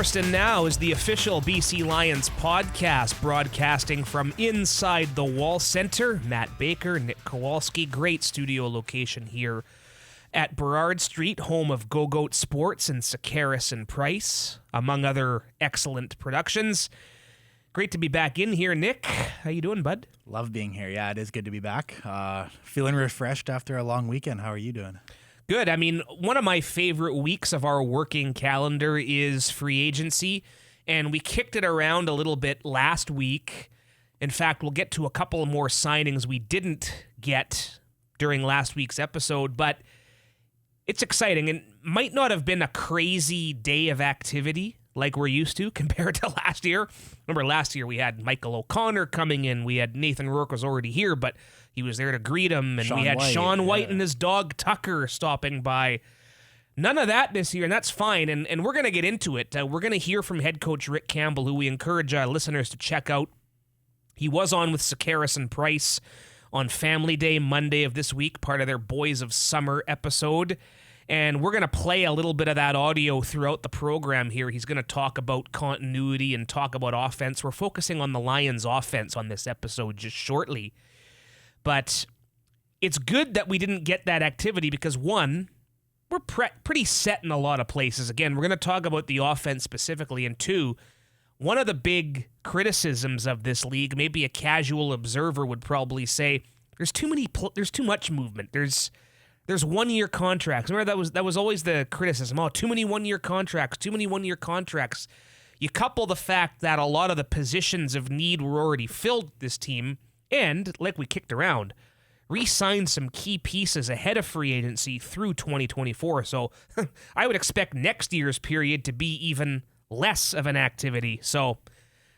First and Now is the official BC Lions podcast, broadcasting from inside the Wall Center. Matt Baker, Nick Kowalski, great studio location here at Burrard Street, home of Go-Goat Sports and Sekeres and Price, among other excellent productions. Great to be back in here, Nick. How you doing, bud? Love being here. Yeah, it is good to be back. Feeling refreshed after a long weekend. How are you doing? Good. I mean, one of my favorite weeks of our working calendar is free agency, and we kicked it around a little bit last week. In fact, we'll get to a couple more signings we didn't get during last week's episode, but it's exciting and might not have been a crazy day of activity like we're used to compared to last year. Remember last year we had Michael O'Connor coming in. We had Nathan Rourke was already here, but he was there to greet him. And we had Sean White and his dog Tucker stopping by. None of that this year, and that's fine. And we're going to get into it. We're going to hear from head coach Rick Campbell, who we encourage listeners to check out. He was on with Sekeres and Price on Family Day Monday of this week, part of their Boys of Summer episode. And we're going to play a little bit of that audio throughout the program here. He's going to talk about continuity and talk about offense. We're focusing on the Lions' offense on this episode just shortly. But it's good that we didn't get that activity because, one, we're pretty set in a lot of places. Again, we're going to talk about the offense specifically. And two, one of the big criticisms of this league, maybe a casual observer would probably say, there's too much movement. There's 1-year contracts. Remember, that was always the criticism. Oh, too many 1-year contracts, too many 1-year contracts. You couple the fact that a lot of the positions of need were already filled this team, and, like we kicked around, re-signed some key pieces ahead of free agency through 2024. So I would expect next year's period to be even less of an activity. So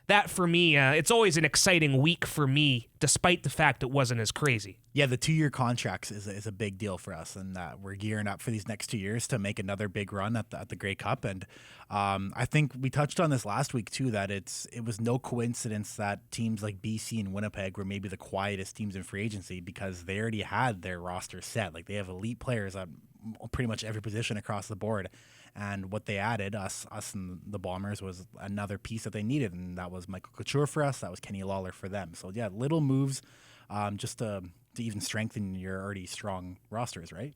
that, for me, it's always an exciting week for me, despite the fact it wasn't as crazy. Yeah, the 2-year contracts is a big deal for us, and we're gearing up for these next 2 years to make another big run at the Grey Cup. And I think we touched on this last week too, that it was no coincidence that teams like BC and Winnipeg were maybe the quietest teams in free agency because they already had their roster set. Like, they have elite players at pretty much every position across the board. And what they added, us and the Bombers, was another piece that they needed, and that was Michael Couture for us. That was Kenny Lawler for them. So yeah, little moves, just to even strengthen your already strong rosters, right?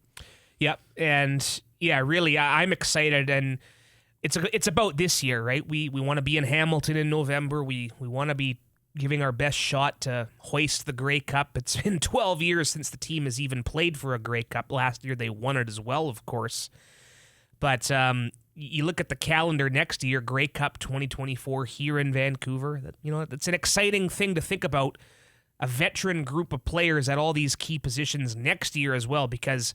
Yep, and yeah, really, I'm excited, and it's about this year, right? We want to be in Hamilton in November. We want to be giving our best shot to hoist the Grey Cup. It's been 12 years since the team has even played for a Grey Cup. Last year they won it as well, of course. But you look at the calendar next year, Grey Cup 2024 here in Vancouver. That's an exciting thing to think about. A veteran group of players at all these key positions next year as well, because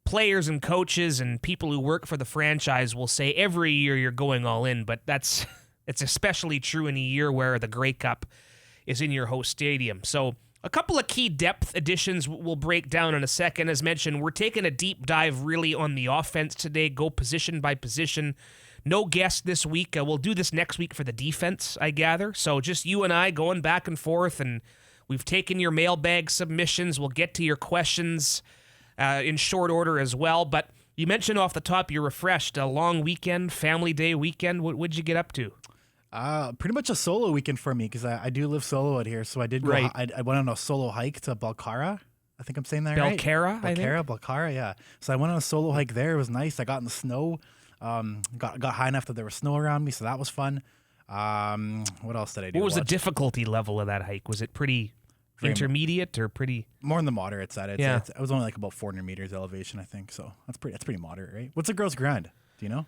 players and coaches and people who work for the franchise will say every year you're going all in, but it's especially true in a year where the Grey Cup is in your host stadium. So a couple of key depth additions we'll break down in a second. As mentioned, we're taking a deep dive really on the offense today, go position by position. No guest this week. We'll do this next week for the defense, I gather. So just you and I going back and forth, and we've taken your mailbag submissions. We'll get to your questions in short order as well. But you mentioned off the top you're refreshed. A long weekend, Family Day weekend. What'd you get up to? Pretty much a solo weekend for me because I do live solo out here. So I did go. Right. I went on a solo hike to Balcara. I think I'm saying that right. Balcara, yeah. So I went on a solo hike there. It was nice. I got in the snow. Got high enough that there was snow around me, so that was fun. What else did I do? What was the difficulty level of that hike? Was it pretty intermediate or pretty? More on the moderate side. It was only like about 400 meters elevation, I think. So that's pretty moderate, right? What's a girl's grind? Do you know?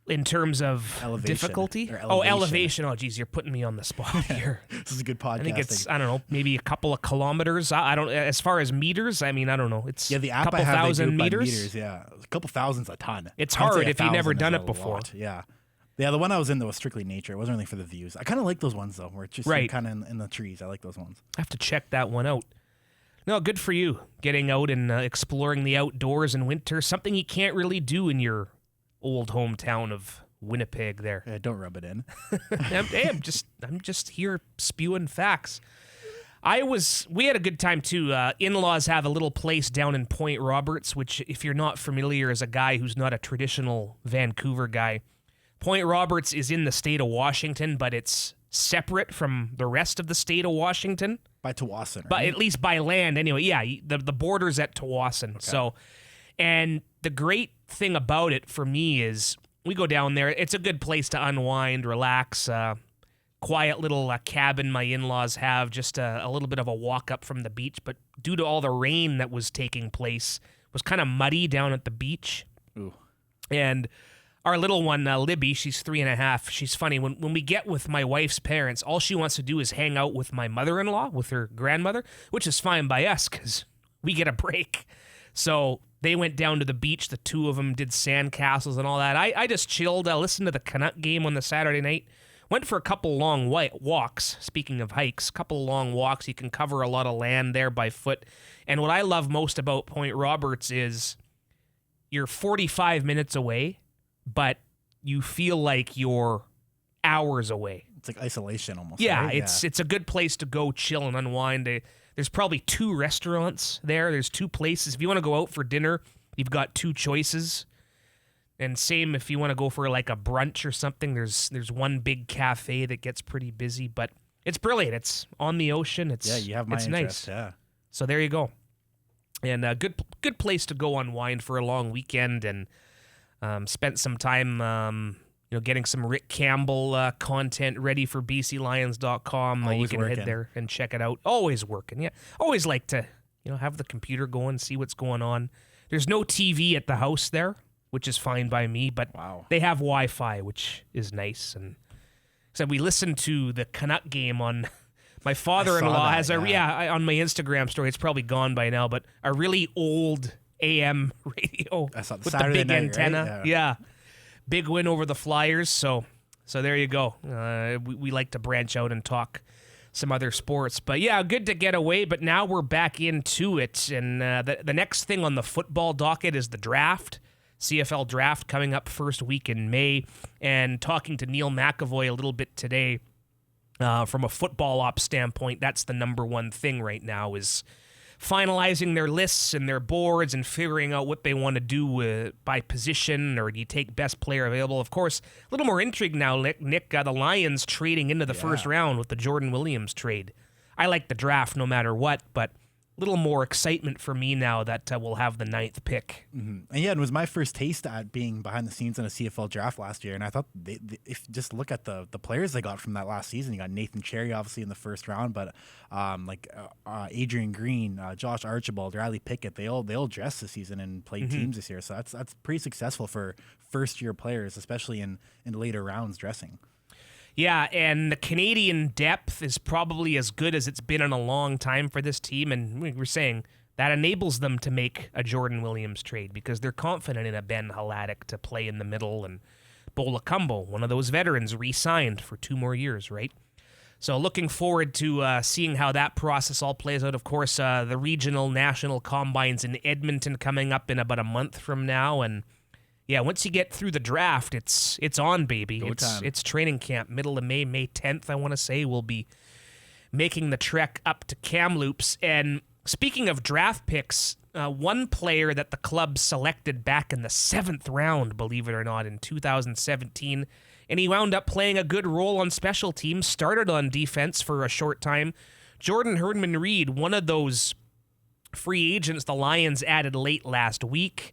In terms of difficulty? Elevation. Oh, geez, you're putting me on the spot here. This is a good podcast. I think it's, I don't know, maybe a couple of kilometers. I don't, as far as meters, I mean, I don't know. It's the app couple I have, thousand they do meters. Yeah, a couple thousand's a ton. It's hard if you've never done it before. Lot. Yeah. Yeah, the one I was in, though, was strictly nature. It wasn't really for the views. I kind of like those ones, though, where it's just kind of in the trees. I like those ones. I have to check that one out. No, good for you, getting out and exploring the outdoors in winter, something you can't really do in your old hometown of Winnipeg there. Yeah, don't rub it in. Hey, I'm just here spewing facts. We had a good time too. In-laws have a little place down in Point Roberts, which if you're not familiar as a guy who's not a traditional Vancouver guy, Point Roberts is in the state of Washington, but it's separate from the rest of the state of Washington. By Tawasin, right? But at least by land, anyway. Yeah, the border's at Tawasin. Okay. So, and the great thing about it for me is we go down there. It's a good place to unwind, relax. Quiet little cabin my in-laws have, just a little bit of a walk up from the beach. But due to all the rain that was taking place, it was kind of muddy down at the beach. Ooh. And our little one, Libby, she's 3.5. She's funny. When we get with my wife's parents, all she wants to do is hang out with my mother-in-law, with her grandmother, which is fine by us because we get a break. So they went down to the beach. The two of them did sand castles and all that. I just chilled, listened to the Canuck game on the Saturday night. Went for a couple long walks. Speaking of hikes, couple long walks. You can cover a lot of land there by foot. And what I love most about Point Roberts is you're 45 minutes away, but you feel like you're hours away. It's like isolation almost. Yeah, right? It's a good place to go chill and unwind. There's probably 2 restaurants there. There's 2 places. If you want to go out for dinner, you've got 2 choices. And same if you want to go for like a brunch or something, there's one big cafe that gets pretty busy, but it's brilliant. It's on the ocean. You have my interest. Nice. Yeah. So there you go. And a good place to go unwind for a long weekend, and spent some time getting some Rick Campbell content ready for BCLions.com. You can head there and check it out. Always working. Yeah. Always like to have the computer going, see what's going on. There's no TV at the house there, which is fine by me, but They have Wi-Fi, which is nice. And so we listened to the Canuck game on my father-in-law has on my Instagram story. It's probably gone by now, but a really old AM radio I saw with Saturday the big night, antenna. Right? Yeah, big win over the Flyers. So there you go. We like to branch out and talk some other sports, but yeah, good to get away. But now we're back into it, and the next thing on the football docket is the draft. CFL draft coming up first week in May, and talking to Neil McAvoy a little bit today. From a football ops standpoint, that's the number one thing right now, is finalizing their lists and their boards and figuring out what they want to do by position, or do you take best player available. Of course, a little more intrigue now, Nick. The Lions trading into the first round with the Jordan Williams trade. I like the draft no matter what, but little more excitement for me now that we'll have the 9th pick. Mm-hmm. And yeah, it was my first taste at being behind the scenes in a CFL draft last year. And I thought if just look at the players they got from that last season, you got Nathan Cherry obviously in the first round, but Adrian Green, Josh Archibald, Riley Pickett, they all dressed this season and played teams this year. So that's pretty successful for first year players, especially in later rounds dressing. Yeah, and the Canadian depth is probably as good as it's been in a long time for this team, and we were saying that enables them to make a Jordan Williams trade because they're confident in a Ben Haladic to play in the middle, and Bola Kumbo, one of those veterans, re-signed for 2 more years, right? So looking forward to seeing how that process all plays out. Of course, the regional national combines in Edmonton coming up in about a month from now, and yeah, once you get through the draft, it's on, baby. It's training camp, middle of May 10th, I want to say. We'll be making the trek up to Kamloops. And speaking of draft picks, one player that the club selected back in the 7th round, believe it or not, in 2017, and he wound up playing a good role on special teams, started on defense for a short time. Jordan Herdman-Reed, one of those free agents the Lions added late last week.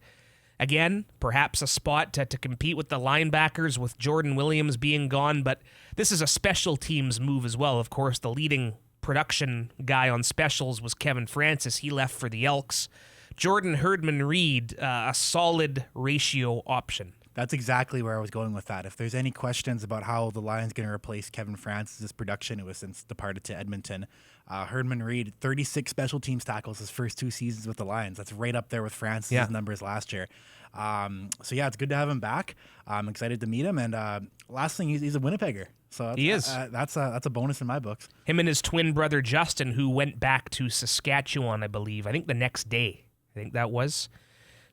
Again, perhaps a spot to compete with the linebackers with Jordan Williams being gone, but this is a special teams move as well. Of course, the leading production guy on specials was Kevin Francis. He left for the Elks. Jordan Herdman-Reed, a solid ratio option. That's exactly where I was going with that. If there's any questions about how the Lions going to replace Kevin Francis' production, it was since departed to Edmonton. Herdman-Reed, 36 special teams tackles his first 2 seasons with the Lions. That's right up there with Francis' numbers last year. So yeah, it's good to have him back. I'm excited to meet him. And last thing, he's a Winnipegger. So he is. That's a bonus in my books. Him and his twin brother Justin, who went back to Saskatchewan, I believe. I think the next day. I think that was.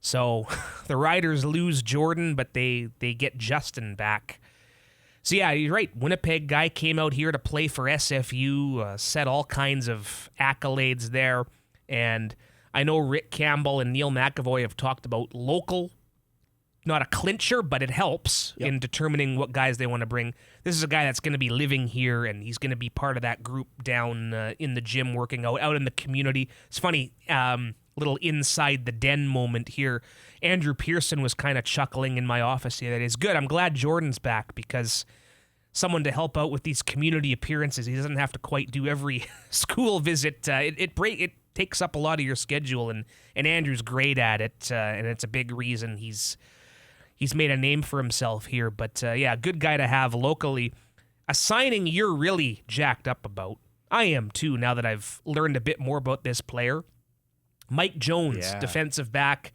So the Riders lose Jordan, but they get Justin back. So yeah, you're right. Winnipeg guy came out here to play for SFU, set all kinds of accolades there. And I know Rick Campbell and Neil McAvoy have talked about local not a clincher, but it helps in determining what guys they want to bring. This is a guy that's going to be living here, and he's going to be part of that group down in the gym, working out in the community. It's funny, little inside the den moment here. Andrew Pearson was kind of chuckling in my office here. That is good. I'm glad Jordan's back, because someone to help out with these community appearances. He doesn't have to quite do every school visit. It takes up a lot of your schedule, and Andrew's great at it, and it's a big reason he's made a name for himself here. But yeah, good guy to have locally. A signing you're really jacked up about. I am too, now that I've learned a bit more about this player. Mike Jones, defensive back,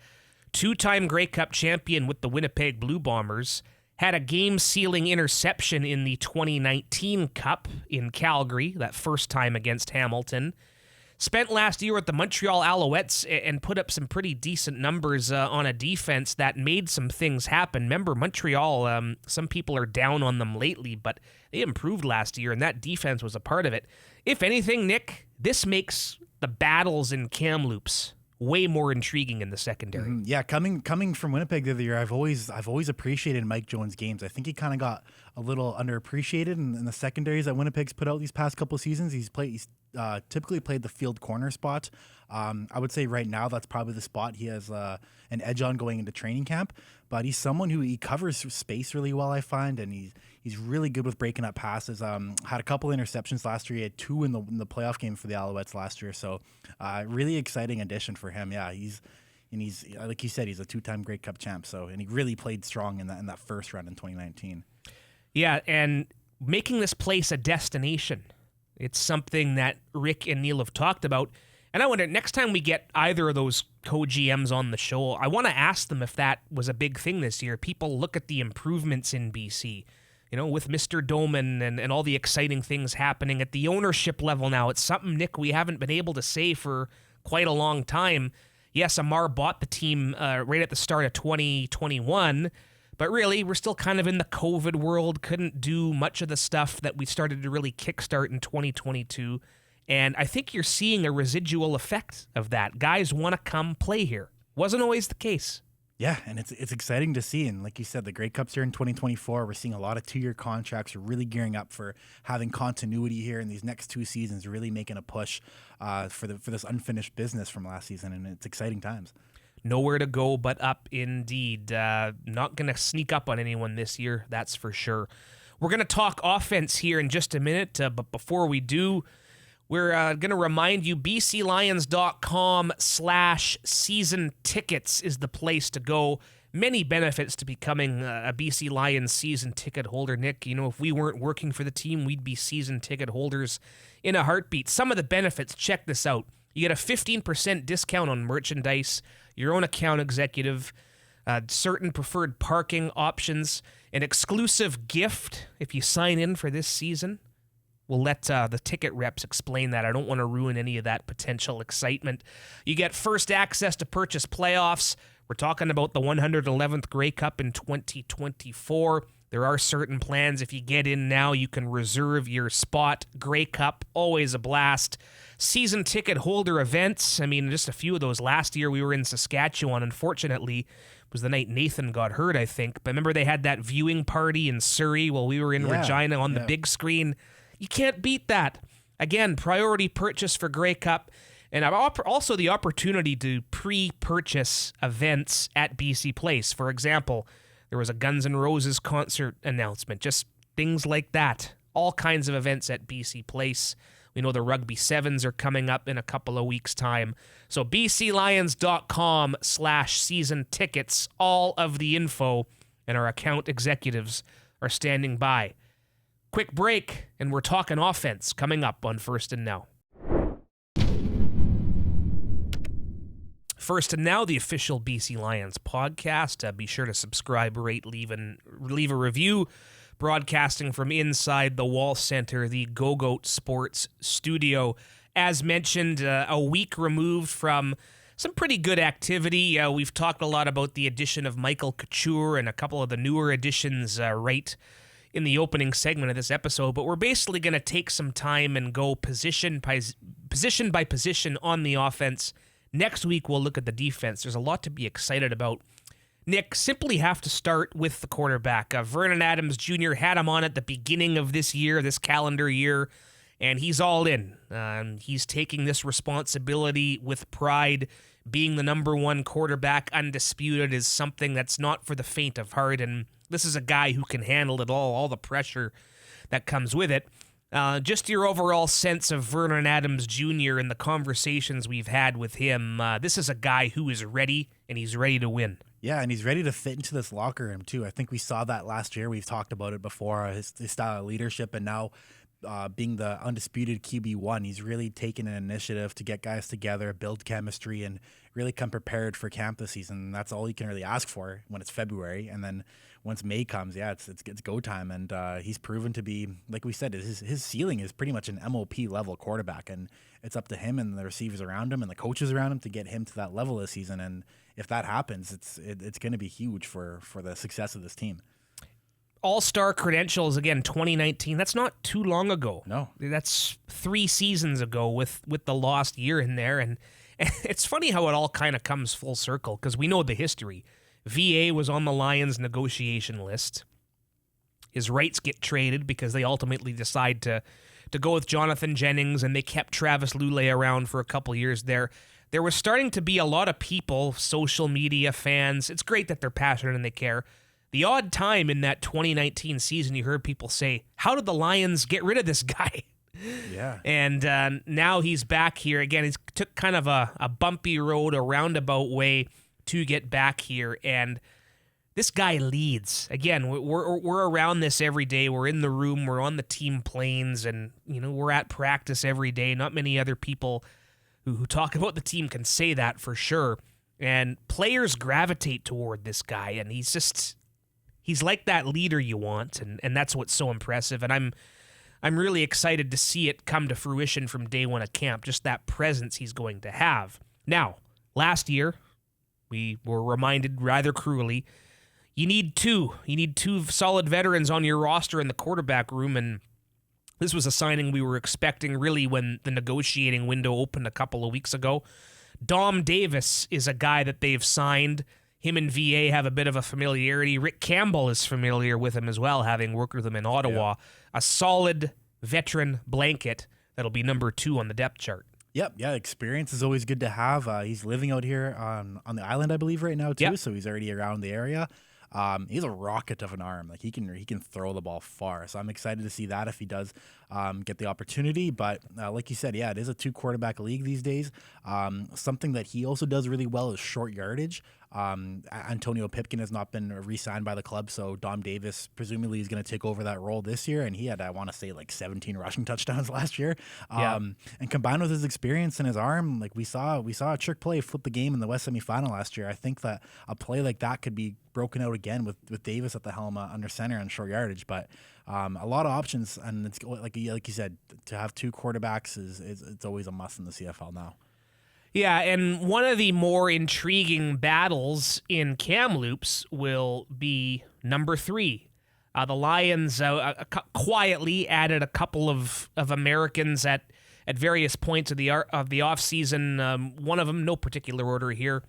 two-time Grey Cup champion with the Winnipeg Blue Bombers, had a game-sealing interception in the 2019 Cup in Calgary, that first time against Hamilton. Spent last year with the Montreal Alouettes and put up some pretty decent numbers on a defense that made some things happen. Remember, Montreal, some people are down on them lately, but they improved last year, and that defense was a part of it. If anything, Nick, this makes the battles in Kamloops way more intriguing in the secondary. Mm-hmm. Yeah, coming from Winnipeg the other year, I've always appreciated Mike Jones' games. I think he kind of got a little underappreciated in the secondaries that Winnipeg's put out these past couple of seasons. He's typically played the field corner spot. I would say right now that's probably the spot he has an edge on going into training camp. But he's someone who he covers space really well, I find, and he's really good with breaking up passes. Had a couple interceptions last year. He had 2 in the playoff game for the Alouettes last year. So really exciting addition for him. Yeah, he's like you said, he's a 2-time Grey Cup champ. So, and he really played strong in that first run in 2019. Yeah, and making this place a destination. It's something that Rick and Neil have talked about. And I wonder, next time we get either of those co-GMs on the show, I want to ask them if that was a big thing this year. People look at the improvements in BC, with Mr. Doman and all the exciting things happening at the ownership level now. It's something, Nick, we haven't been able to say for quite a long time. Yes, Amar bought the team right at the start of 2021, but really, we're still kind of in the COVID world, couldn't do much of the stuff that we started to really kickstart in 2022. And I think you're seeing a residual effect of that. Guys want to come play here. Wasn't always the case. Yeah, and it's exciting to see. And like you said, the Grey Cup's here in 2024. We're seeing a lot of 2-year contracts. We're really gearing up for having continuity here in these next 2 seasons, really making a push for this unfinished business from last season. And it's exciting times. Nowhere to go but up indeed. Not going to sneak up on anyone this year, that's for sure. We're going to talk offense here in just a minute, but before we do, we're going to remind you, bclions.com/season tickets is the place to go. Many benefits to becoming a BC Lions season ticket holder, Nick. If we weren't working for the team, we'd be season ticket holders in a heartbeat. Some of the benefits, check this out. You get a 15% discount on merchandise, your own account executive, certain preferred parking options, an exclusive gift if you sign in for this season. We'll let the ticket reps explain that. I don't want to ruin any of that potential excitement. You get first access to purchase playoffs. We're talking about the 111th Grey Cup in 2024. There are certain plans. If you get in now, you can reserve your spot. Grey Cup, always a blast. Season ticket holder events. Just a few of those. Last year we were in Saskatchewan. Unfortunately, it was the night Nathan got hurt, I think. But remember they had that viewing party in Surrey while we were in Regina on the big screen. You can't beat that. Again, priority purchase for Grey Cup. And also the opportunity to pre-purchase events at BC Place. For example, there was a Guns N' Roses concert announcement. Just things like that. All kinds of events at BC Place. We know the Rugby Sevens are coming up in a couple of weeks' time. So bclions.com/season tickets. All of the info and our account executives are standing by. Quick break, and we're talking offense coming up on First and Now. First and Now, the official BC Lions podcast. Be sure to subscribe, rate, leave a review. Broadcasting from inside the Wall Center, the Go-Goat Sports Studio. As mentioned, a week removed from some pretty good activity. We've talked a lot about the addition of Michael Couture and a couple of the newer additions right in the opening segment of this episode, but we're basically going to take some time and go position by position on the offense. Next week, we'll look at the defense. There's a lot to be excited about. Nick, simply have to start with the quarterback. Vernon Adams Jr. had him on at the beginning of this year, this calendar year, and he's all in. He's taking this responsibility with pride. Being the number one quarterback, undisputed, is something that's not for the faint of heart, and this is a guy who can handle it all the pressure that comes with it. Just your overall sense of Vernon Adams Jr. and the conversations we've had with him, this is a guy who is ready, and he's ready to win. Yeah, and he's ready to fit into this locker room, too. I think we saw that last year. We've talked about it before, his style of leadership, and now being the undisputed QB1, he's really taken an initiative to get guys together, build chemistry, and really come prepared for camp this season. That's all you can really ask for when it's February. And then once May comes, it's go time. And he's proven to be, like we said, his ceiling is pretty much an MOP level quarterback, and it's up to him and the receivers around him and the coaches around him to get him to that level this season. And if that happens, it's going to be huge for the success of this team. All-star credentials, again, 2019. That's not too long ago. No. That's 3 seasons ago with the lost year in there. And it's funny how it all kind of comes full circle, because we know the history. VA was on the Lions negotiation list. His rights get traded because they ultimately decide to go with Jonathan Jennings, and they kept Travis Lulay around for a couple years there. There was starting to be a lot of people, social media fans. It's great that they're passionate and they care. The odd time in that 2019 season, you heard people say, how did the Lions get rid of this guy? Yeah. And now he's back here. Again, he took kind of a bumpy road, a roundabout way to get back here. And this guy leads. Again, we're around this every day. We're in the room. We're on the team planes. And, we're at practice every day. Not many other people who talk about the team can say that for sure. And players gravitate toward this guy. And he's like that leader you want. And that's what's so impressive. And I'm really excited to see it come to fruition from day one of camp, just that presence he's going to have. Now, last year, we were reminded rather cruelly, you need two solid veterans on your roster in the quarterback room, and this was a signing we were expecting really when the negotiating window opened a couple of weeks ago. Dom Davis is a guy that they've signed. Him and VA have a bit of a familiarity. Rick Campbell is familiar with him as well, having worked with him in Ottawa. Yeah. A solid veteran blanket that'll be number 2 on the depth chart. Yep, yeah, experience is always good to have. He's living out here on the island, I believe, right now too. Yep. So he's already around the area. He's a rocket of an arm. Like he can throw the ball far. So I'm excited to see that if he does get the opportunity. But like you said, yeah, it is a 2 quarterback league these days. Something that he also does really well is short yardage. Antonio Pipkin has not been re-signed by the club, so Dom Davis presumably is going to take over that role this year, and he had, I want to say, like 17 rushing touchdowns last year. And combined with his experience and his arm, like we saw a trick play flip the game in the West semifinal last year. I think that a play like that could be broken out again with Davis at the helm under center and short yardage. But a lot of options, and it's like you said, to have 2 quarterbacks it's always a must in the CFL now. Yeah, and one of the more intriguing battles in Kamloops will be number 3. The Lions quietly added a couple of Americans at various points of the offseason. One of them, no particular order here,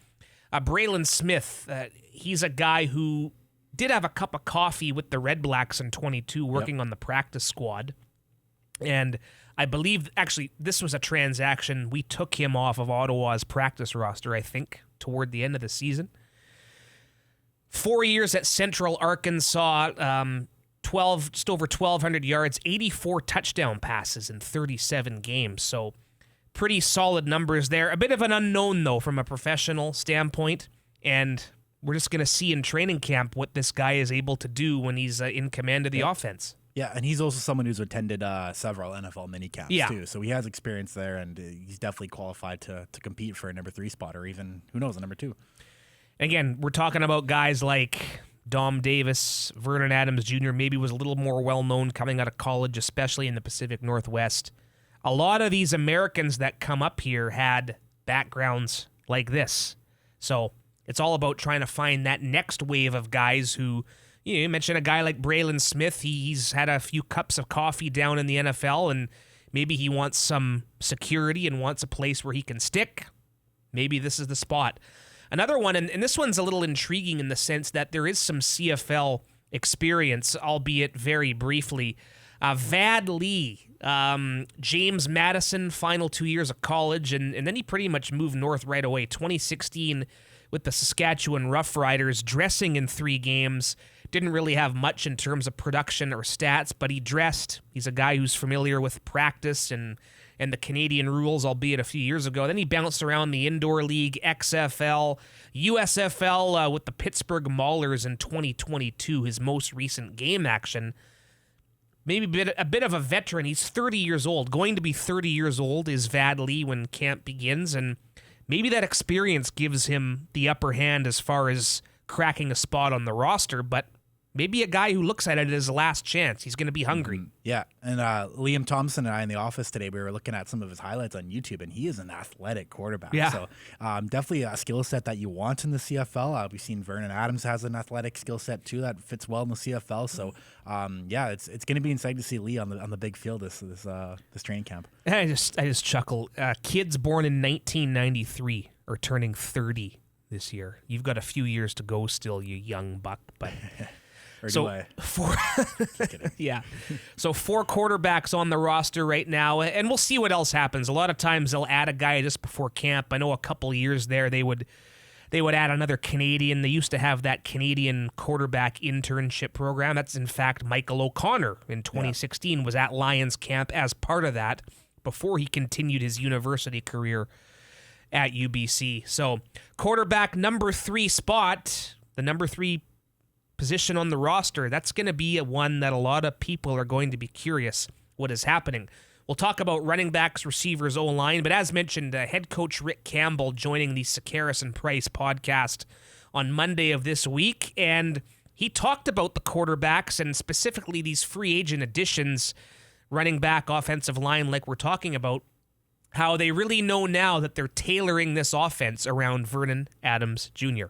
Braylon Smith. He's a guy who did have a cup of coffee with the Red Blacks in 22, working on the practice squad. And I believe, actually, this was a transaction. We took him off of Ottawa's practice roster, I think, toward the end of the season. 4 years at Central Arkansas, just over 1,200 yards, 84 touchdown passes in 37 games. So pretty solid numbers there. A bit of an unknown, though, from a professional standpoint. And we're just going to see in training camp what this guy is able to do when he's in command of the offense. Yeah, and he's also someone who's attended several NFL minicamps too. So he has experience there, and he's definitely qualified to compete for a number 3 spot, or even, who knows, a number 2. Again, we're talking about guys like Dom Davis, Vernon Adams Jr. maybe was a little more well-known coming out of college, especially in the Pacific Northwest. A lot of these Americans that come up here had backgrounds like this. So it's all about trying to find that next wave of guys who... You mentioned a guy like Braylon Smith. He's had a few cups of coffee down in the NFL, and maybe he wants some security and wants a place where he can stick. Maybe this is the spot. Another one, and this one's a little intriguing in the sense that there is some CFL experience, albeit very briefly. Vad Lee, James Madison, final 2 years of college, and then he pretty much moved north right away. 2016 with the Saskatchewan Roughriders, dressing in 3 games. Didn't really have much in terms of production or stats, but he dressed. He's a guy who's familiar with practice and the Canadian rules, albeit a few years ago. Then he bounced around the Indoor League, XFL, USFL with the Pittsburgh Maulers in 2022, his most recent game action. Maybe a bit of a veteran. He's 30 years old. Going to be 30 years old is Vad Lee when camp begins, and maybe that experience gives him the upper hand as far as cracking a spot on the roster, but maybe a guy who looks at it as a last chance. He's going to be hungry. Yeah, and Liam Thompson and I in the office today, we were looking at some of his highlights on YouTube, and he is an athletic quarterback. Yeah. So definitely a skill set that you want in the CFL. We've seen Vernon Adams has an athletic skill set too that fits well in the CFL. So it's going to be exciting to see Lee on the big field this training camp. And I just chuckle. Kids born in 1993 are turning 30 this year. You've got a few years to go still, you young buck, but. Or so do I? 4 yeah. So 4 quarterbacks on the roster right now, and we'll see what else happens. A lot of times they'll add a guy just before camp. I know a couple of years there they would add another Canadian. They used to have that Canadian quarterback internship program. That's in fact Michael O'Connor in 2016 was at Lions camp as part of that before he continued his university career at UBC. So quarterback number 3 spot, the number 3 position on the roster, that's going to be one that a lot of people are going to be curious what is happening. We'll talk about running backs, receivers, O-line, but as mentioned, head coach Rick Campbell joining the Sekeres and Price podcast on Monday of this week, and he talked about the quarterbacks and specifically these free agent additions, running back, offensive line like we're talking about, how they really know now that they're tailoring this offense around Vernon Adams Jr.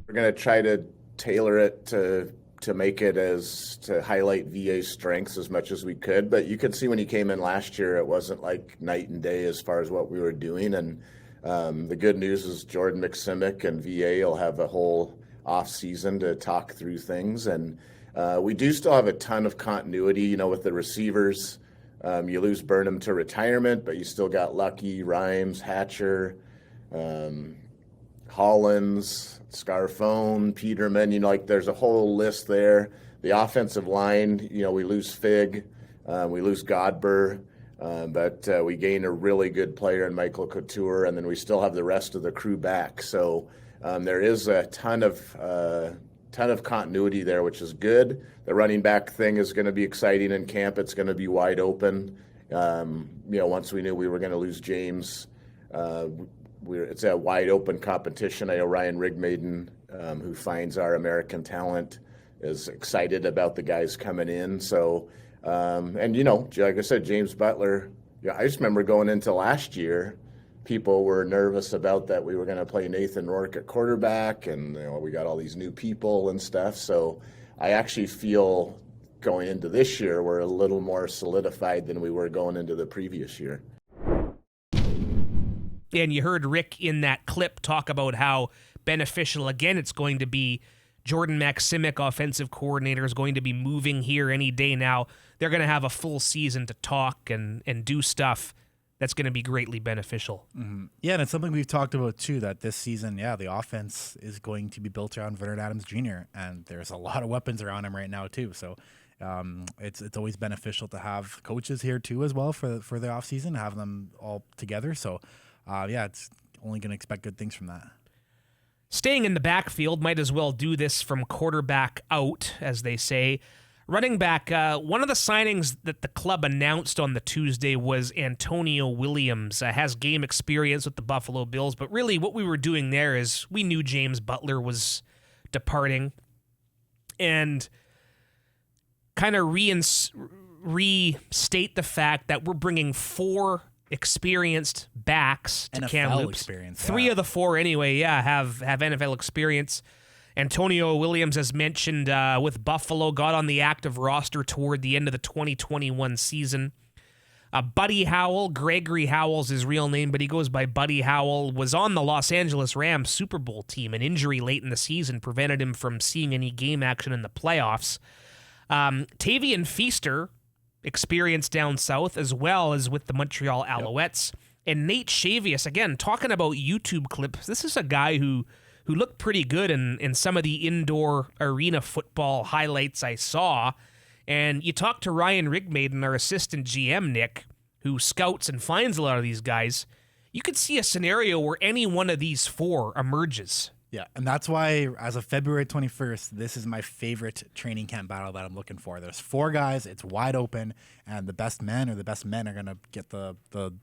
We're going to try to tailor it to make it to highlight VA's strengths as much as we could. But you could see when he came in last year, it wasn't like night and day as far as what we were doing. And the good news is Jordan McSimic and VA will have a whole off season to talk through things. And we do still have a ton of continuity, with the receivers. You lose Burnham to retirement, but you still got Lucky, Rhymes, Hatcher, Hollins, Scarfone, Peterman, there's a whole list there. The offensive line, we lose Fig, we lose Godber, but we gain a really good player in Michael Couture, and then we still have the rest of the crew back. So there is a ton of continuity there, which is good. The running back thing is going to be exciting in camp. It's going to be wide open. Once we knew we were going to lose James, it's a wide open competition. I know Ryan Rigmaiden, who finds our American talent, is excited about the guys coming in. So, like I said, James Butler, I just remember going into last year, people were nervous about that we were going to play Nathan Rourke at quarterback, and we got all these new people and stuff. So I actually feel going into this year, we're a little more solidified than we were going into the previous year. And you heard Rick in that clip talk about how beneficial, again, it's going to be. Jordan Maximic, offensive coordinator, is going to be moving here any day now. They're going to have a full season to talk and do stuff that's going to be greatly beneficial. Mm-hmm. Yeah, and it's something we've talked about too, that this season, the offense is going to be built around Vernon Adams Jr., and there's a lot of weapons around him right now too. So it's always beneficial to have coaches here too as well for the offseason, have them all together. So it's only going to expect good things from that. Staying in the backfield, might as well do this from quarterback out, as they say. Running back, one of the signings that the club announced on the Tuesday was Antonio Williams. Has game experience with the Buffalo Bills, but really what we were doing there is we knew James Butler was departing, and kind of restate the fact that we're bringing 4 experienced backs to NFL Kamloops. Experience, 3 of the 4 anyway, have NFL experience. Antonio Williams, as mentioned, with Buffalo, got on the active roster toward the end of the 2021 season. Buddy Howell, Gregory Howell's his real name, but he goes by Buddy Howell, was on the Los Angeles Rams Super Bowl team. An injury late in the season prevented him from seeing any game action in the playoffs. Tavian Feaster, experience down south, as well as with the Montreal Alouettes. Yep. And Nate Shavius, again, talking about YouTube clips, this is a guy who looked pretty good in some of the indoor arena football highlights I saw. And you talk to Ryan Rigmaiden, our assistant GM, Nick, who scouts and finds a lot of these guys. You could see a scenario where any one of these four emerges. Yeah, and that's why, as of February 21st, this is my favorite training camp battle that I'm looking for. There's 4 guys, it's wide open, and the best men are going to get the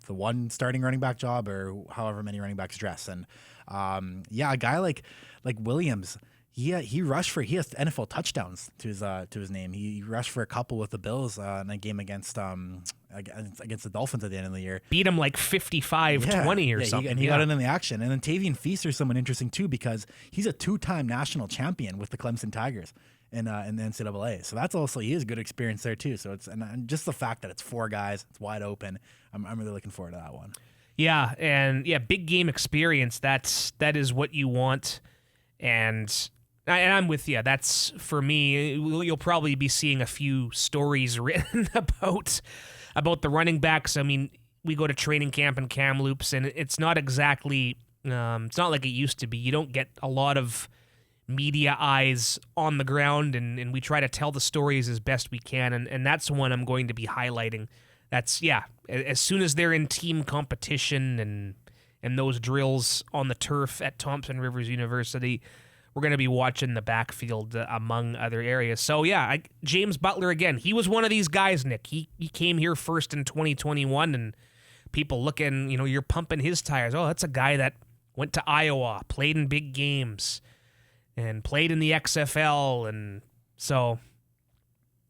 one starting running back job or however many running backs dress. And a guy like Williams, he rushed for, he has NFL touchdowns to his name. He rushed for a couple with the Bills in a game against the Dolphins at the end of the year. Beat him like 55-20 or something. He got in the action. And then Tavian Feaster is someone interesting too because he's a 2-time national champion with the Clemson Tigers in the NCAA. So that's also, he has good experience there too. So it's and just the fact that it's 4 guys, it's wide open. I'm really looking forward to that one. Yeah, and big game experience. That is what you want. And I'm with you. That's, for me, you'll probably be seeing a few stories written about the running backs. I mean, we go to training camp in Kamloops, and it's not exactly, it's not like it used to be. You don't get a lot of media eyes on the ground, and we try to tell the stories as best we can, and that's one I'm going to be highlighting. That's, as soon as they're in team competition and those drills on the turf at Thompson Rivers University, we're going to be watching the backfield among other areas. So, James Butler, again, he was one of these guys, Nick. He came here first in 2021, and people looking, you're pumping his tires. Oh, that's a guy that went to Iowa, played in big games, and played in the XFL. And so,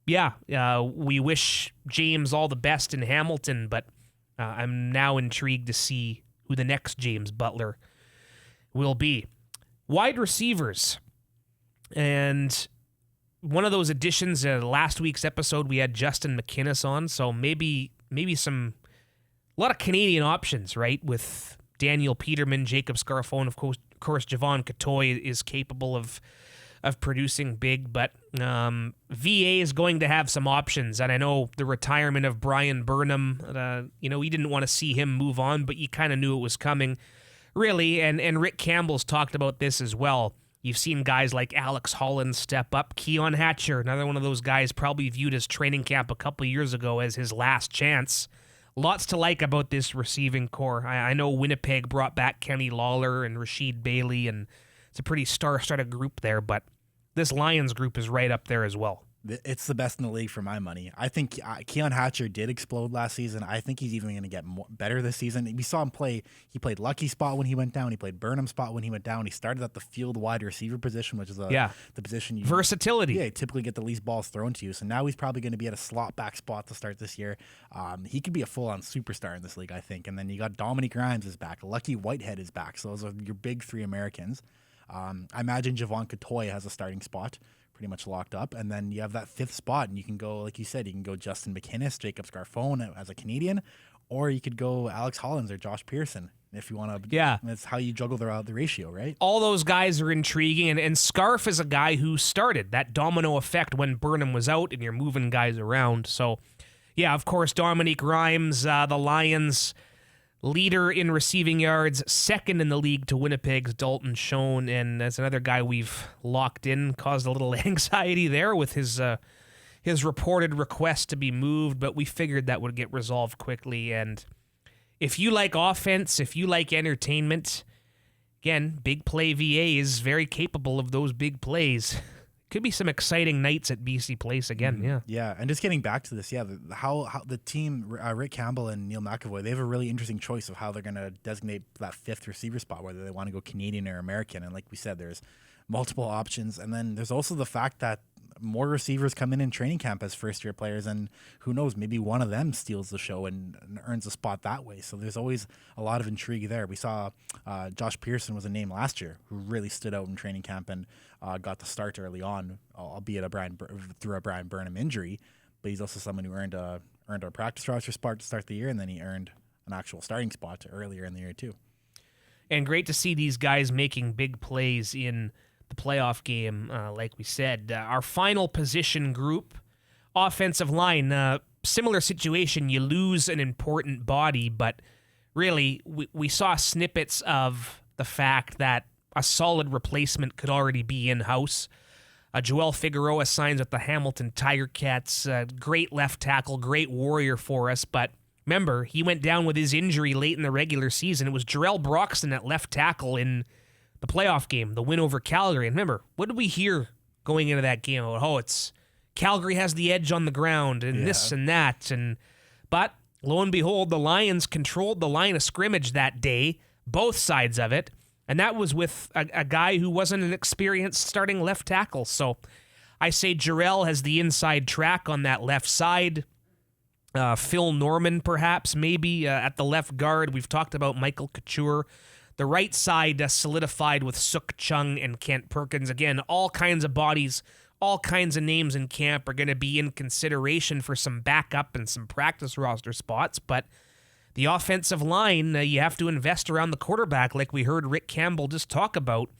we wish James all the best in Hamilton, but I'm now intrigued to see who the next James Butler will be. Wide receivers, and one of those additions, last week's episode, we had Justin McInnes on, so maybe a lot of Canadian options, right, with Daniel Peterman, Jacob Scarfone, of course Javon Catoy is capable of producing big, but VA is going to have some options, and I know the retirement of Brian Burnham, we didn't want to see him move on, but you kind of knew it was coming. Really, and Rick Campbell's talked about this as well. You've seen guys like Alex Hollins step up. Keon Hatcher, another one of those guys probably viewed as training camp a couple years ago as his last chance. Lots to like about this receiving core. I know Winnipeg brought back Kenny Lawler and Rasheed Bailey, and it's a pretty star-studded group there, but this Lions group is right up there as well. It's the best in the league for my money. I think Keon Hatcher did explode last season. I think he's even going to get better this season. We saw him play. He played Lucky spot when he went down. He played Burnham spot when he went down. He started at the field wide receiver position, which is the position you versatility. You typically get the least balls thrown to you. So now he's probably going to be at a slot back spot to start this year. He could be a full on superstar in this league, I think. And then you got Dominique Rhymes is back. Lucky Whitehead is back. So those are your big 3 Americans. I imagine Javon Catoy has a starting spot pretty much locked up, and then you have that 5th spot, and you can go, like you said, you can go Justin McInnes, Jacob Scarfone as a Canadian, or you could go Alex Hollins or Josh Pearson if you want to. Yeah, that's how you juggle the ratio, right? All those guys are intriguing, and Scarf is a guy who started that domino effect when Burnham was out, and you're moving guys around. So, of course, Dominique Rhymes, the Lions leader in receiving yards, 2nd in the league to Winnipeg's Dalton Schoen, and that's another guy we've locked in. Caused a little anxiety there with his reported request to be moved, but we figured that would get resolved quickly. And if you like offense, if you like entertainment, again, Big Play VA is very capable of those big plays. Could be some exciting nights at BC Place again, Yeah, and just getting back to this, how the team, Rick Campbell and Neil McAvoy, they have a really interesting choice of how they're going to designate that 5th receiver spot, whether they want to go Canadian or American. And like we said, there's multiple options. And then there's also the fact that more receivers come in training camp as first-year players, and who knows, maybe one of them steals the show and earns a spot that way. So there's always a lot of intrigue there. We saw Josh Pearson was a name last year who really stood out in training camp and got the start early on, albeit through a Brian Burnham injury. But he's also someone who earned earned our practice roster spot to start the year, and then he earned an actual starting spot earlier in the year too. And great to see these guys making big plays in the playoff game, like we said. Our final position group, offensive line, similar situation. You lose an important body, but really we saw snippets of the fact that a solid replacement could already be in-house. Joel Figueroa signs with the Hamilton Tiger Cats. Great left tackle, great warrior for us, but remember, he went down with his injury late in the regular season. It was Jarrell Broxton at left tackle in the playoff game, the win over Calgary. And remember, what did we hear going into that game? It's Calgary has the edge on the ground and this and that. But lo and behold, the Lions controlled the line of scrimmage that day, both sides of it. And that was with a guy who wasn't an experienced starting left tackle. So I say Jarrell has the inside track on that left side. Phil Norman, perhaps, maybe at the left guard. We've talked about Michael Couture. The right side solidified with Suk Chung and Kent Perkins. Again, all kinds of bodies, all kinds of names in camp are going to be in consideration for some backup and some practice roster spots. But the offensive line, you have to invest around the quarterback like we heard Rick Campbell just talk about.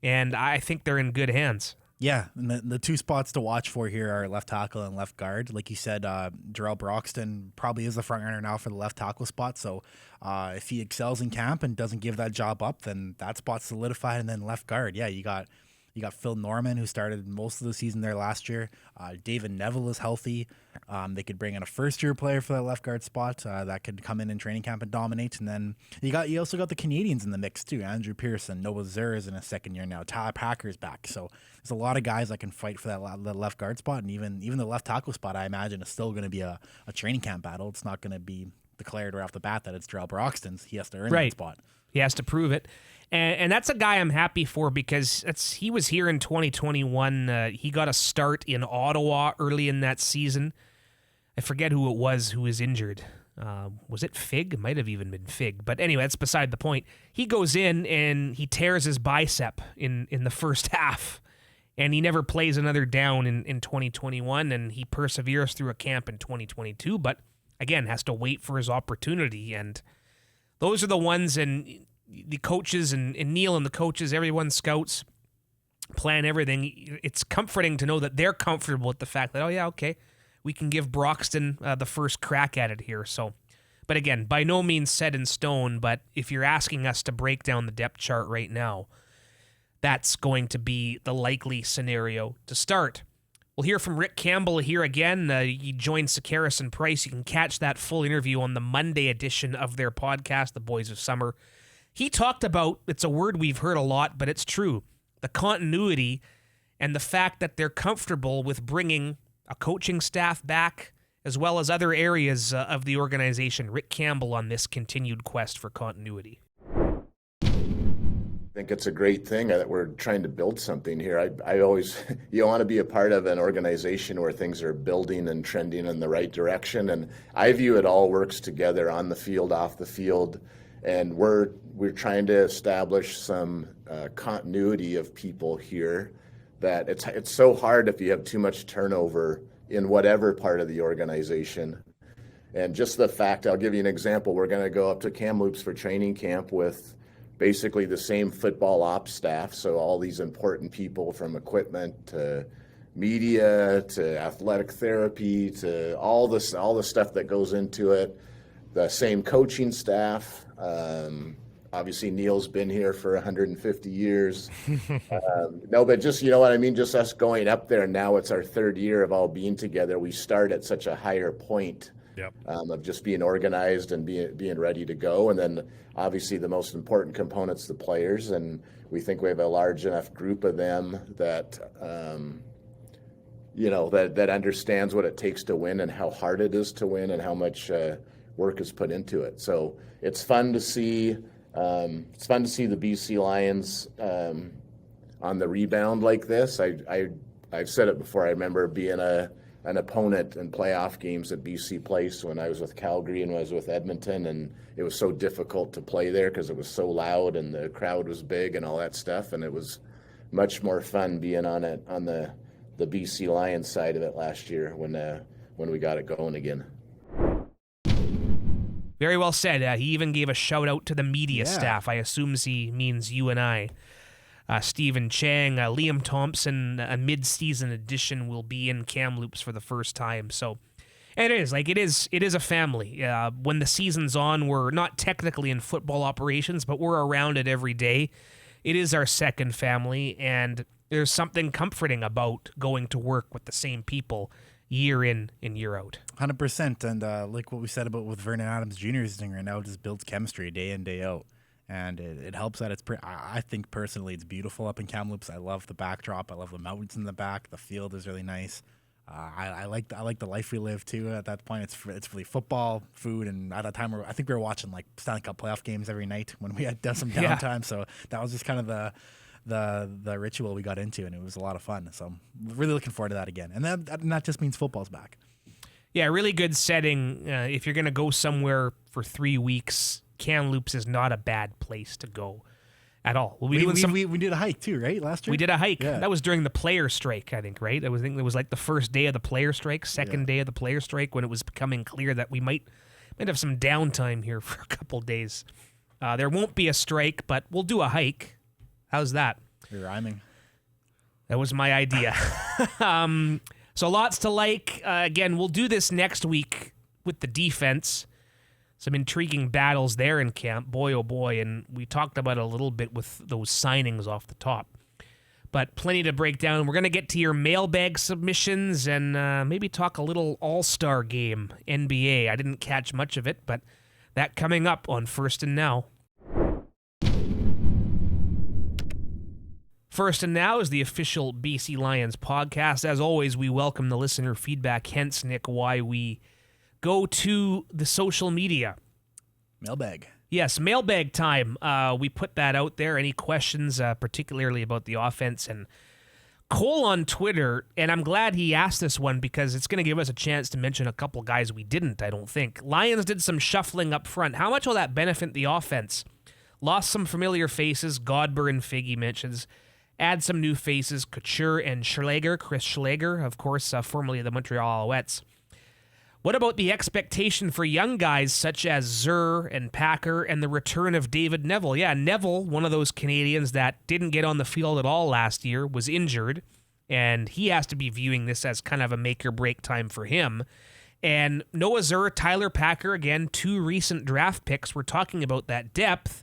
And I think they're in good hands. Yeah, and the two spots to watch for here are left tackle and left guard. Like you said, Jarrell Broxton probably is the front runner now for the left tackle spot. So if he excels in camp and doesn't give that job up, then that spot's solidified. And then left guard, yeah, you got Phil Norman, who started most of the season there last year. David Neville is healthy. They could bring in a first-year player for that left guard spot that could come in training camp and dominate. And then you also got the Canadians in the mix too. Andrew Pearson, Noah Zur is in his second year now. Tyler Packer's back. So there's a lot of guys that can fight for that left guard spot. And even the left tackle spot, I imagine, is still going to be a training camp battle. It's not going to be declared right off the bat that it's Jarrell Broxton's. He has to earn that spot. He has to prove it. And that's a guy I'm happy for because he was here in 2021. He got a start in Ottawa early in that season. I forget who it was who was injured. Was it Fig? It might have even been Fig. But anyway, that's beside the point. He goes in and he tears his bicep in the first half. And he never plays another down in 2021. And he perseveres through a camp in 2022. But again, has to wait for his opportunity. And those are the ones, and the coaches and Neil and the coaches, everyone, scouts, plan everything. It's comforting to know that they're comfortable with the fact that, oh yeah, okay, we can give Broxton the first crack at it here. So, but again, by no means set in stone, but if you're asking us to break down the depth chart right now, that's going to be the likely scenario to start. We'll hear from Rick Campbell here again. He joined Sekeres and Price. You can catch that full interview on the Monday edition of their podcast, The Boys of Summer. He talked about, it's a word we've heard a lot, but it's true, the continuity and the fact that they're comfortable with bringing a coaching staff back as well as other areas of the organization. Rick Campbell on this continued quest for continuity. I think it's a great thing that we're trying to build something here. I always, you want to be a part of an organization where things are building and trending in the right direction. And I view it all works together on the field, off the field. And we're trying to establish some continuity of people here. That it's so hard if you have too much turnover in whatever part of the organization. And just the fact, I'll give you an example. We're going to go up to Kamloops for training camp with basically the same football ops staff. So all these important people, from equipment to media to athletic therapy to all the stuff that goes into it. The same coaching staff. Obviously, Neil's been here for 150 years. No, but just, you know what I mean? Just us going up there, now it's our third year of all being together. We start at such a higher point of just being organized and being ready to go. And then, obviously, the most important component's the players. And we think we have a large enough group of them that, that understands what it takes to win and how hard it is to win and how much work is put into it. So it's fun to see. It's fun to see the BC Lions on the rebound like this. I've said it before. I remember being an opponent in playoff games at BC Place when I was with Calgary and when I was with Edmonton, and it was so difficult to play there because it was so loud and the crowd was big and all that stuff. And it was much more fun being on the BC Lions side of it last year when we got it going again. Very well said. He even gave a shout out to the media staff. I assume he means you and I. Stephen Chang, Liam Thompson, a mid-season addition, will be in Kamloops for the first time. So, and it is a family. When the season's on, we're not technically in football operations, but we're around it every day. It is our second family, and there's something comforting about going to work with the same people year in and year out. 100%. And like what we said about with Vernon Adams Jr. is doing right now, it just builds chemistry day in, day out. And it helps that I think personally it's beautiful up in Kamloops. I love the backdrop. I love the mountains in the back. The field is really nice. I like the life we live too. At that point, it's really football, food, and at that time I think we were watching like Stanley Cup playoff games every night when we had done some downtime. Yeah. So that was just kind of the ritual we got into, and it was a lot of fun. So I'm really looking forward to that again. And that just means football's back. Yeah, really good setting. If you're going to go somewhere for 3 weeks, Kamloops is not a bad place to go at all. We did a hike too, right? Last year? We did a hike. Yeah. That was during the player strike, I think, right? I think it was like the first day of the player strike, second day of the player strike, when it was becoming clear that we might have some downtime here for a couple days. There won't be a strike, but we'll do a hike. How's that? You're rhyming. That was my idea. So lots to like. Again, we'll do this next week with the defense. Some intriguing battles there in camp. Boy, oh boy. And we talked about it a little bit with those signings off the top. But plenty to break down. We're going to get to your mailbag submissions and maybe talk a little all-star game, NBA. I didn't catch much of it, but that coming up on First and Now. First and Now is the official BC Lions podcast. As always, we welcome the listener feedback, hence, Nick, why we go to the social media. Mailbag. Yes, mailbag time. We put that out there. Any questions, particularly about the offense? And Cole on Twitter, and I'm glad he asked this one because it's going to give us a chance to mention a couple guys we didn't, I don't think. Lions did some shuffling up front. How much will that benefit the offense? Lost some familiar faces, Godber and Figgy mentions. Add some new faces, Couture and Schlager, Chris Schlager, of course, formerly of the Montreal Alouettes. What about the expectation for young guys such as Zur and Packer and the return of David Neville? Yeah, Neville, one of those Canadians that didn't get on the field at all last year, was injured, and he has to be viewing this as kind of a make-or-break time for him. And Noah Zur, Tyler Packer, again, 2 recent draft picks. We're talking about that depth.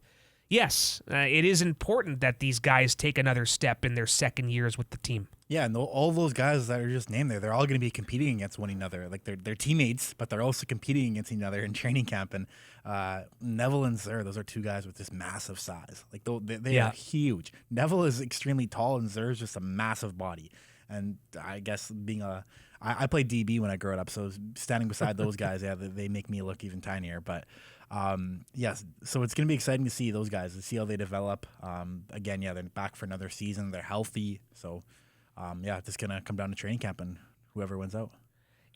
Yes, it is important that these guys take another step in their second years with the team. Yeah, and all those guys that are just named there, they're all going to be competing against one another. Like they're teammates, but they're also competing against each other in training camp. And Neville and Zur, those are 2 guys with this massive size. Like they are huge. Neville is extremely tall, and Zur is just a massive body. And I guess I played DB when I grew up, so standing beside those guys, yeah, they make me look even tinier. But yes, so it's going to be exciting to see those guys, to see how they develop. Again, yeah, they're back for another season. They're healthy. So, yeah, it's just going to come down to training camp and whoever wins out.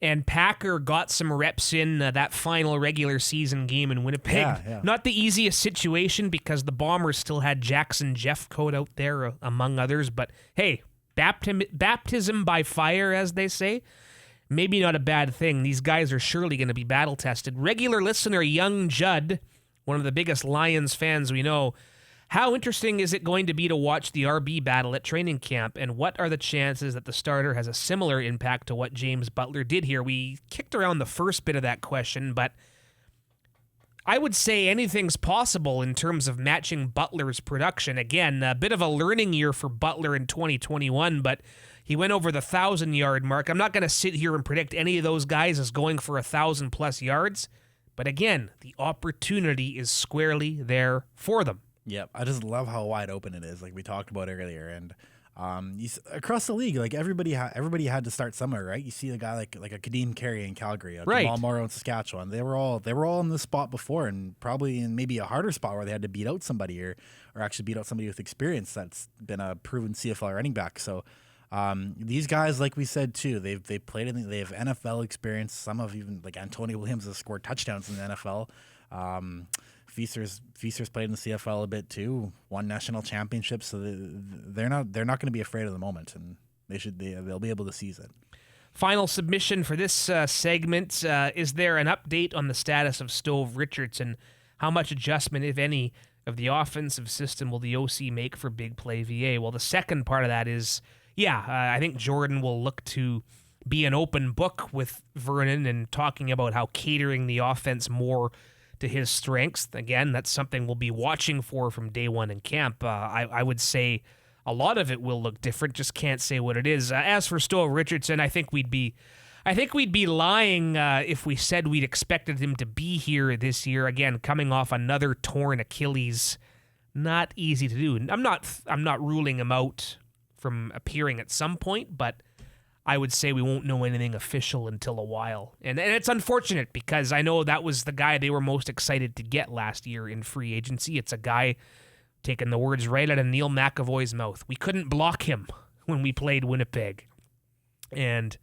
And Packer got some reps in that final regular season game in Winnipeg. Yeah. Not the easiest situation because the Bombers still had Jackson Jeffcoat out there, among others. But, hey, baptism by fire, as they say. Maybe not a bad thing. These guys are surely going to be battle-tested. Regular listener Young Judd, one of the biggest Lions fans we know, how interesting is it going to be to watch the RB battle at training camp, and what are the chances that the starter has a similar impact to what James Butler did here? We kicked around the first bit of that question, but I would say anything's possible in terms of matching Butler's production. Again, a bit of a learning year for Butler in 2021, but he went over the 1,000-yard mark. I'm not going to sit here and predict any of those guys as going for 1,000-plus yards, but again, the opportunity is squarely there for them. Yep, I just love how wide open it is, like we talked about earlier. And across the league, like everybody had to start somewhere, right? You see a guy like a Kadeem Carey in Calgary, right. Jamal Morrow in Saskatchewan. They were all in this spot before, and probably in maybe a harder spot where they had to beat out somebody or actually beat out somebody with experience that's been a proven CFL running back. So these guys, like we said too, they've played they have NFL experience. Some of even like Antonio Williams has scored touchdowns in the NFL. Feaster's played in the CFL a bit too, won national championships, so they're not going to be afraid of the moment, and they'll be able to seize it. Final submission for this segment. Is there an update on the status of Stove Richardson? How much adjustment, if any, of the offensive system will the OC make for big play VA? Well, the second part of that is, I think Jordan will look to be an open book with Vernon and talking about how catering the offense more to his strengths. Again, that's something we'll be watching for from day one in camp. I would say a lot of it will look different, just can't say what it is. As for Stove Richardson, I think we'd be lying if we said we'd expected him to be here this year. Again, coming off another torn Achilles, not easy to do. I'm not ruling him out from appearing at some point, but I would say we won't know anything official until a while. And it's unfortunate because I know that was the guy they were most excited to get last year in free agency. It's a guy, taking the words right out of Neil McAvoy's mouth, we couldn't block him when we played Winnipeg. And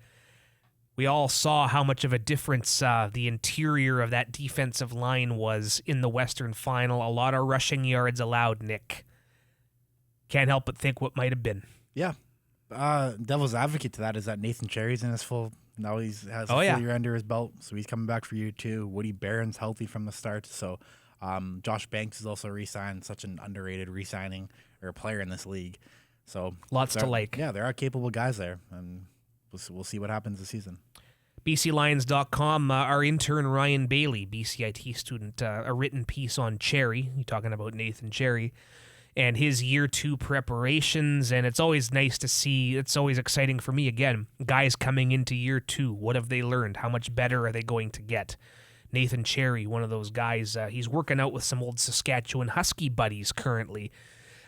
we all saw how much of a difference the interior of that defensive line was in the Western Final. A lot of rushing yards allowed, Nick. Can't help but think what might have been. Yeah. Devil's advocate to that is that Nathan Cherry's in his full. Now he has a full year under his belt, so he's coming back for year 2. Woody Barron's healthy from the start, so Josh Banks is also re-signed, such an underrated re-signing or player in this league. So lots to like. Yeah, there are capable guys there, and we'll see what happens this season. BCLions.com, our intern Ryan Bailey, BCIT student, a written piece on Cherry. You're talking about Nathan Cherry and his year 2 preparations, and it's always nice to see. It's always exciting for me, again, guys coming into year 2. What have they learned? How much better are they going to get? Nathan Cherry, one of those guys, he's working out with some old Saskatchewan Husky buddies currently.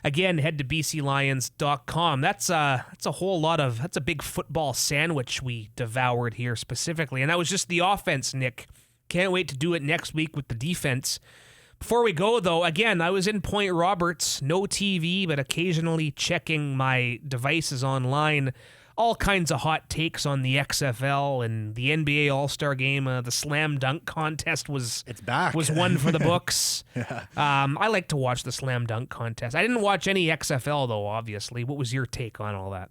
Again, head to BCLions.com. That's a big football sandwich we devoured here specifically, and that was just the offense, Nick. Can't wait to do it next week with the defense. Before we go, though, again, I was in Point Roberts, no TV, but occasionally checking my devices online. All kinds of hot takes on the XFL and the NBA All-Star Game. The slam dunk contest was one for the books. Yeah. I like to watch the slam dunk contest. I didn't watch any XFL, though, obviously. What was your take on all that?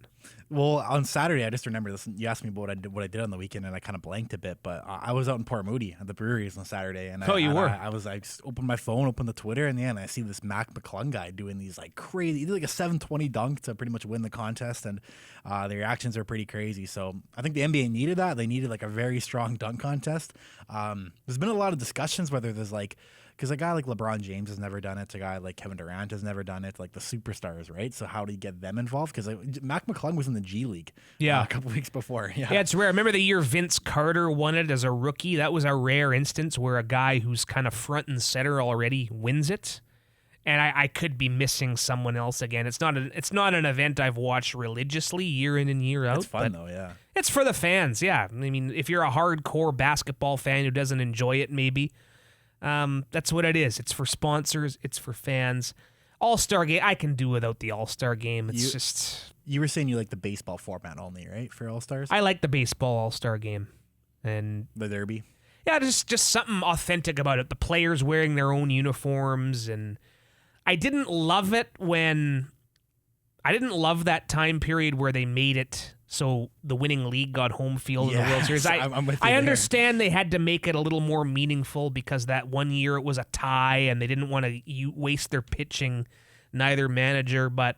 Well, on Saturday, I just remember this. You asked me what I did on the weekend, and I kind of blanked a bit. But I was out in Port Moody at the breweries on Saturday, and I just opened my phone, opened the Twitter, and I see this Mac McClung guy doing these like crazy. He did like a 720 dunk to pretty much win the contest, and the reactions are pretty crazy. So I think the NBA needed that. They needed like a very strong dunk contest. There's been a lot of discussions whether there's like. Because a guy like LeBron James has never done it. A guy like Kevin Durant has never done it. Like the superstars, right? So how do you get them involved? Because Mac McClung was in the G League a couple weeks before. Yeah, it's rare. Remember the year Vince Carter won it as a rookie? That was a rare instance where a guy who's kind of front and center already wins it. And I could be missing someone else again. It's not an event I've watched religiously year in and year out. It's fun though, yeah. It's for the fans, yeah. I mean, if you're a hardcore basketball fan who doesn't enjoy it, maybe. That's what it is. It's for sponsors. It's for fans. All-Star Game, I can do without the All-Star Game. You were saying you like the baseball format only, right, for All-Stars? I like the baseball All-Star Game. And the Derby? Yeah, just something authentic about it. The players wearing their own uniforms. And I didn't love that time period where they made it so the winning league got home field in the World Series. I'm with you I understand they had to make it a little more meaningful because that one year it was a tie and they didn't want to waste their pitching, neither manager, but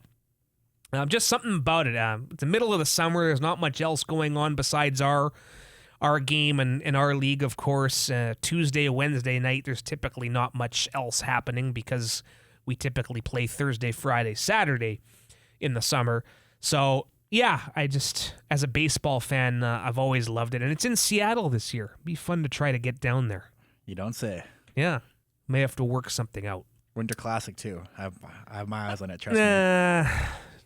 just something about it. It's the middle of the summer. There's not much else going on besides our game and our league, of course. Tuesday, Wednesday night, there's typically not much else happening because we typically play Thursday, Friday, Saturday in the summer. So, yeah, as a baseball fan, I've always loved it. And it's in Seattle this year. Be fun to try to get down there. You don't say. Yeah. May have to work something out. Winter Classic, too. I have my eyes on it, trust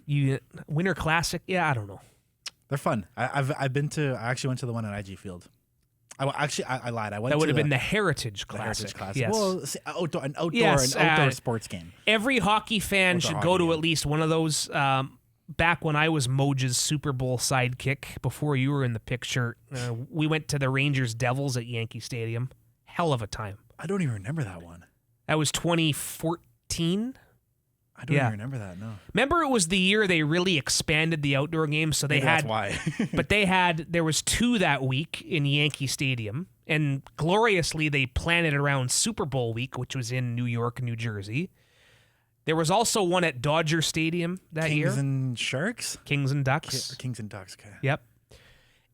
me. Winter Classic? Yeah, I don't know. They're fun. I actually went to the one at IG Field. I lied. That would have been the Heritage Classic. The Heritage Classic. Yes. Well, an outdoor sports game. Every hockey fan should go to at least one of those. Back when I was Moja's Super Bowl sidekick, before you were in the picture, we went to the Rangers Devils at Yankee Stadium. Hell of a time. I don't even remember that one. That was 2014. I don't even remember that, no. Remember, it was the year they really expanded the outdoor games, so Maybe that's why. but there was 2 that week in Yankee Stadium, and gloriously they planned it around Super Bowl week, which was in New York, New Jersey. There was also one at Dodger Stadium that year. Kings and Sharks? Kings and Ducks. Kings and Ducks, okay. Yep.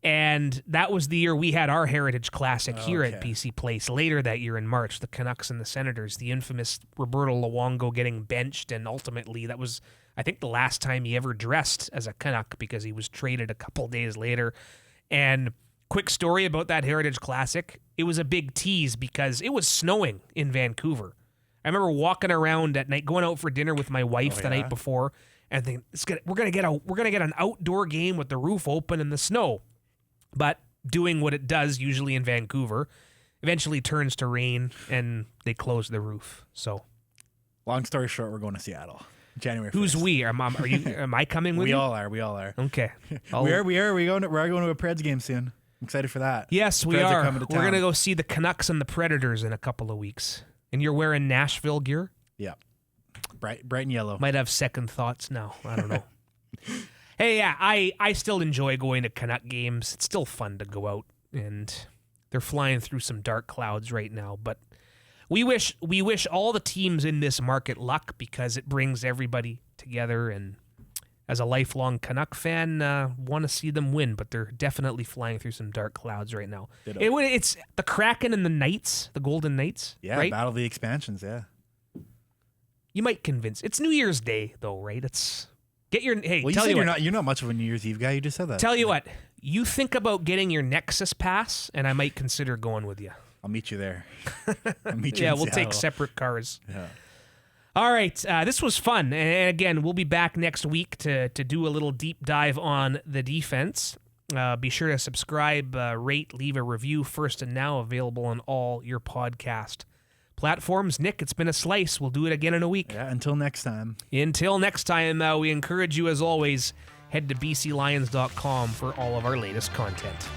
And that was the year we had our Heritage Classic here at BC Place. Later that year in March, the Canucks and the Senators, the infamous Roberto Luongo getting benched, and ultimately that was, I think, the last time he ever dressed as a Canuck because he was traded a couple days later. And quick story about that Heritage Classic, it was a big tease because it was snowing in Vancouver. I remember walking around at night, going out for dinner with my wife the night before, and thinking, we're gonna get an outdoor game with the roof open in the snow. But doing what it does usually in Vancouver, eventually turns to rain and they close the roof. So, long story short, we're going to Seattle, January 1st. Who's we? Am I coming with you? We all are. Okay. We are going to a Preds game soon. I'm excited for that. Yes, we Preds are. coming to town. We're gonna go see the Canucks and the Predators in a couple of weeks. And you're wearing Nashville gear? Yeah. Bright and yellow. Might have second thoughts now. I don't know. Hey, yeah, I still enjoy going to Canuck games. It's still fun to go out, and they're flying through some dark clouds right now. But we wish all the teams in this market luck because it brings everybody together. And as a lifelong Canuck fan, want to see them win. But they're definitely flying through some dark clouds right now. It's the Kraken and the Knights, the Golden Knights. Yeah, right? Battle of the Expansions. Yeah. You might convince. It's New Year's Day though, right? Get your Well, you're not much of a New Year's Eve guy. You just said that. Tell you what, you think about getting your Nexus pass, and I might consider going with you. I'll meet you there. I'll meet you. Yeah, in we'll Seattle. take separate cars. Yeah. All right, this was fun, and again, we'll be back next week to do a little deep dive on the defense. Be sure to subscribe, rate, leave a review. First and Now available on all your podcast platforms. Nick, it's been a slice. We'll do it again in a week. Yeah, until next time. Until next time, we encourage you, as always, head to bclions.com for all of our latest content.